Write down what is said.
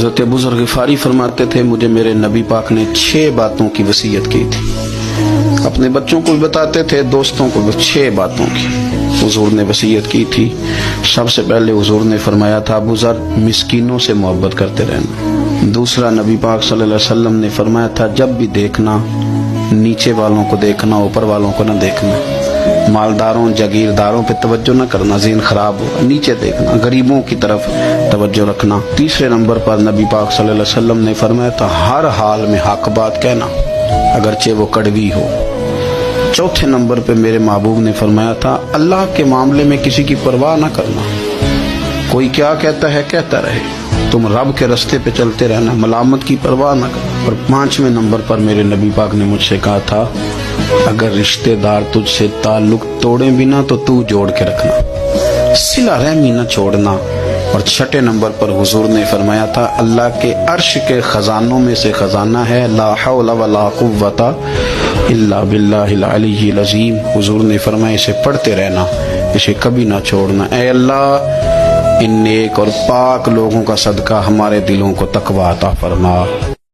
حضرت ابو ذر غفاری فرماتے تھے مجھے میرے نبی پاک نے 6 باتوں کی وصیت کی تھی. اپنے بچوں کو بھی بتاتے تھے, دوستوں کو بھی. 6 باتوں کی حضور نے وصیت کی تھی. سب سے پہلے حضور نے فرمایا تھا ابو ذر مسکینوں سے محبت کرتے رہنا. دوسرا نبی پاک صلی اللہ علیہ وسلم نے فرمایا تھا جب بھی دیکھنا نیچے والوں کو دیکھنا, اوپر والوں کو نہ دیکھنا. مالداروں جاگیرداروں پہ توجہ نہ کرنا, ذہن خراب ہو. نیچے دیکھنا, غریبوں کی طرف توجہ رکھنا. تیسرے نمبر پر نبی پاک صلی اللہ علیہ وسلم نے فرمایا تھا ہر حال میں حق بات کہنا اگرچہ وہ کڑوی ہو. چوتھے نمبر پہ میرے محبوب نے فرمایا تھا اللہ کے معاملے میں کسی کی پرواہ نہ کرنا. کوئی کیا کہتا ہے کہتا رہے, تم رب کے رستے پہ چلتے رہنا, ملامت کی پرواہ نہ کرنا. اور 5ویں نمبر پر میرے نبی پاک نے مجھ سے کہا تھا اگر رشتہ دار تجھ سے تعلق توڑیں بھی نہ تو تو جوڑ کے رکھنا, صلہ رحمی نہ چھوڑنا. اور 6 نمبر پر حضور نے فرمایا تھا اللہ کے عرش کے خزانوں میں سے خزانہ ہے لا حول ولا قوت الا باللہ العلی العظیم. حضور نے فرمایا اسے پڑھتے رہنا, اسے کبھی نہ چھوڑنا. اے اللہ ان نیک اور پاک لوگوں کا صدقہ ہمارے دلوں کو تقویٰ عطا فرما.